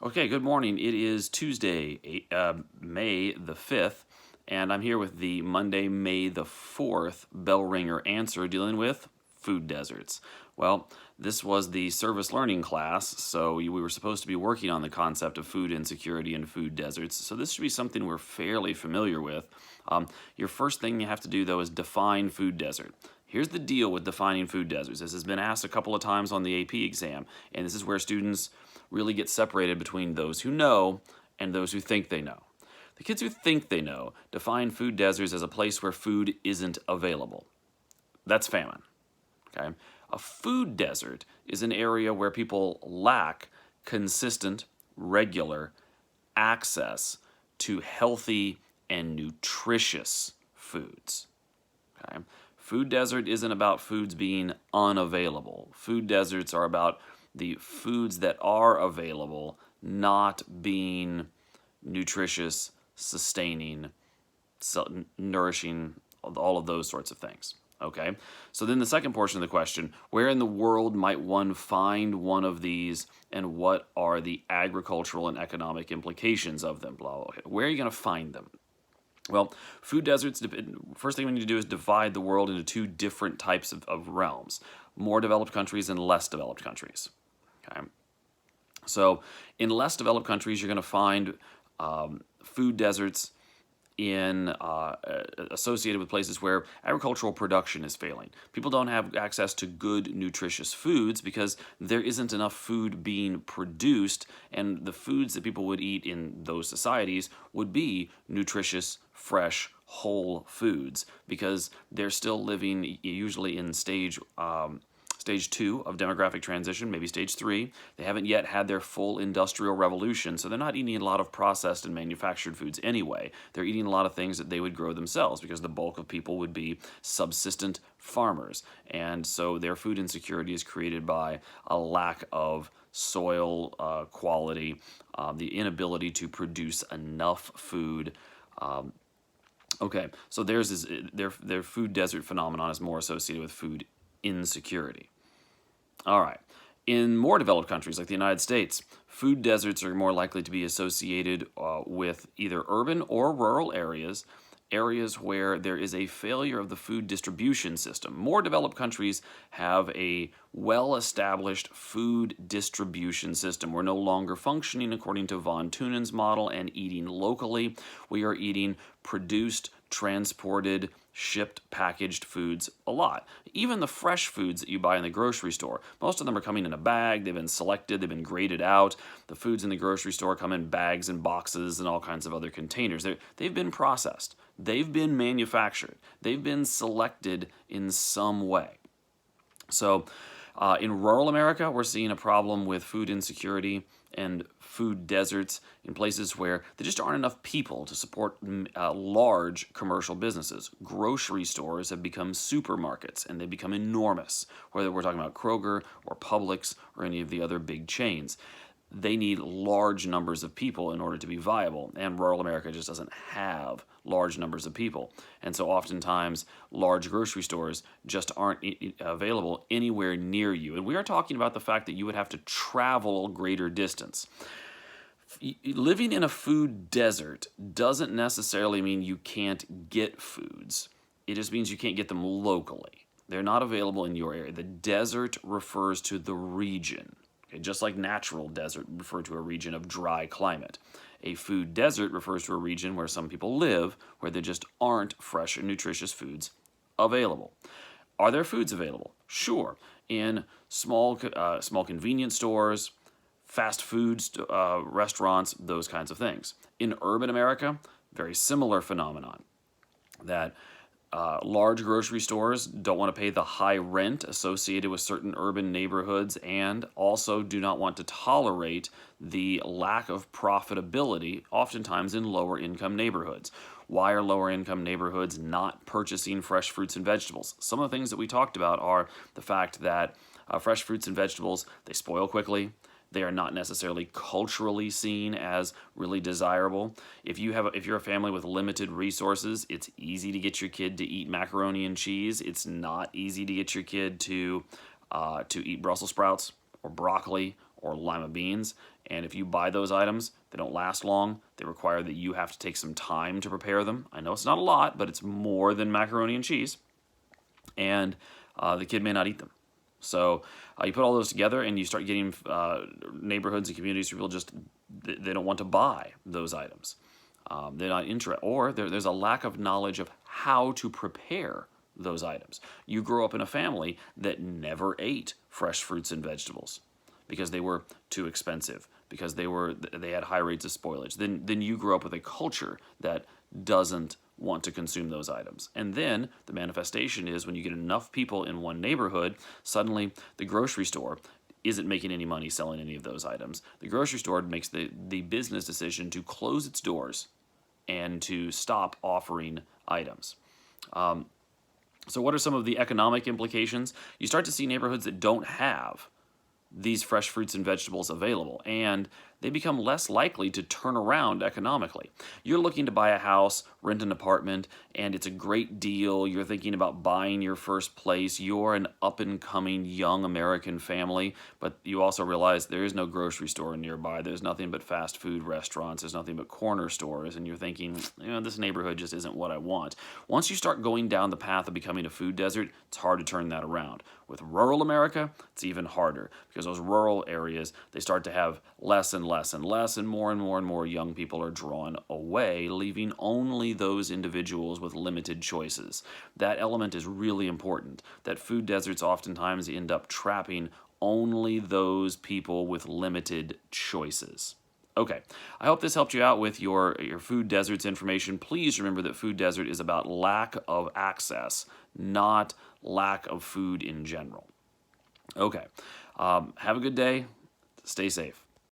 Okay, good morning. It is Tuesday, May the 5th, and I'm here with the Monday, May the 4th bell ringer answer dealing with food deserts. Well, this was the service learning class, so we were supposed to be working on the concept of food insecurity and food deserts, so this should be something we're fairly familiar with. Your first thing you have to do, though, is define food desert. Here's the deal with defining food deserts. This has been asked a couple of times on the AP exam, and this is where students really get separated between those who know and those who think they know. The kids who think they know define food deserts as a place where food isn't available. That's famine. Okay? A food desert is an area where people lack consistent, regular access to healthy and nutritious foods. Okay? Food desert isn't about foods being unavailable. Food deserts are about the foods that are available not being nutritious, sustaining, nourishing, all of those sorts of things. Okay, so then the second portion of the question, where in the world might one find one of these and what are the agricultural and economic implications of them? Blah, blah, blah. Where are you going to find them? Well, food deserts, first thing we need to do is divide the world into two different types of realms, more developed countries and less developed countries. Okay. So in less developed countries, you're going to find food deserts associated with places where agricultural production is failing. People don't have access to good, nutritious foods because there isn't enough food being produced, and the foods that people would eat in those societies would be nutritious, fresh, whole foods because they're still living usually in stage 2 of demographic transition, maybe stage 3. They haven't yet had their full industrial revolution, so they're not eating a lot of processed and manufactured foods anyway. They're eating a lot of things that they would grow themselves because the bulk of people would be subsistent farmers. And so their food insecurity is created by a lack of soil quality, the inability to produce enough food. Okay, so their food desert phenomenon is more associated with food insecurity. All right. In more developed countries like the United States, food deserts are more likely to be associated with either urban or rural areas, areas where there is a failure of the food distribution system. More developed countries have a well-established food distribution system. We're no longer functioning according to von Thunen's model and eating locally. We are eating produced, transported, shipped, packaged foods a lot. Even the fresh foods that you buy in the grocery store, most of them are coming in a bag, they've been selected, they've been graded out. The foods in the grocery store come in bags and boxes and all kinds of other containers. They've been processed, they've been manufactured, they've been selected in some way. So in rural America, we're seeing a problem with food insecurity and food deserts in places where there just aren't enough people to support large commercial businesses. Grocery stores have become supermarkets, and they've become enormous, whether we're talking about Kroger or Publix or any of the other big chains. They need large numbers of people in order to be viable, and rural America just doesn't have large numbers of people. And so oftentimes, large grocery stores just aren't available anywhere near you. And we are talking about the fact that you would have to travel a greater distance. Living in a food desert doesn't necessarily mean you can't get foods. It just means you can't get them locally. They're not available in your area. The desert refers to the region. Just like natural desert refer to a region of dry climate. A food desert refers to a region where some people live, where there just aren't fresh and nutritious foods available. Are there foods available? Sure. In small convenience stores, fast food restaurants, those kinds of things. In urban America, very similar phenomenon. That large grocery stores don't want to pay the high rent associated with certain urban neighborhoods and also do not want to tolerate the lack of profitability, oftentimes in lower income neighborhoods. Why are lower income neighborhoods not purchasing fresh fruits and vegetables? Some of the things that we talked about are the fact that fresh fruits and vegetables, they spoil quickly. They are not necessarily culturally seen as really desirable. If you're a family with limited resources, it's easy to get your kid to eat macaroni and cheese. It's not easy to get your kid to eat Brussels sprouts or broccoli or lima beans. And if you buy those items, they don't last long. They require that you have to take some time to prepare them. I know it's not a lot, but it's more than macaroni and cheese. And the kid may not eat them. So you put all those together and you start getting neighborhoods and communities where people just, they don't want to buy those items. They're not interested, or there's a lack of knowledge of how to prepare those items. You grow up in a family that never ate fresh fruits and vegetables because they were too expensive, because they had high rates of spoilage. Then you grow up with a culture that doesn't want to consume those items. And then the manifestation is when you get enough people in one neighborhood, suddenly the grocery store isn't making any money selling any of those items. The grocery store makes the business decision to close its doors and to stop offering items. So what are some of the economic implications? You start to see neighborhoods that don't have these fresh fruits and vegetables available, and they become less likely to turn around economically. You're looking to buy a house, rent an apartment, and it's a great deal. You're thinking about buying your first place. You're an up-and-coming young American family, but you also realize there is no grocery store nearby. There's nothing but fast food restaurants. There's nothing but corner stores, and you're thinking, this neighborhood just isn't what I want. Once you start going down the path of becoming a food desert, it's hard to turn that around. With rural America, it's even harder because those rural areas, they start to have less and less and less, and more young people are drawn away, leaving only those individuals with limited choices. That element is really important, that food deserts oftentimes end up trapping only those people with limited choices. Okay, I hope this helped you out with your food deserts information. Please remember that food desert is about lack of access, not lack of food in general. Okay, have a good day. Stay safe.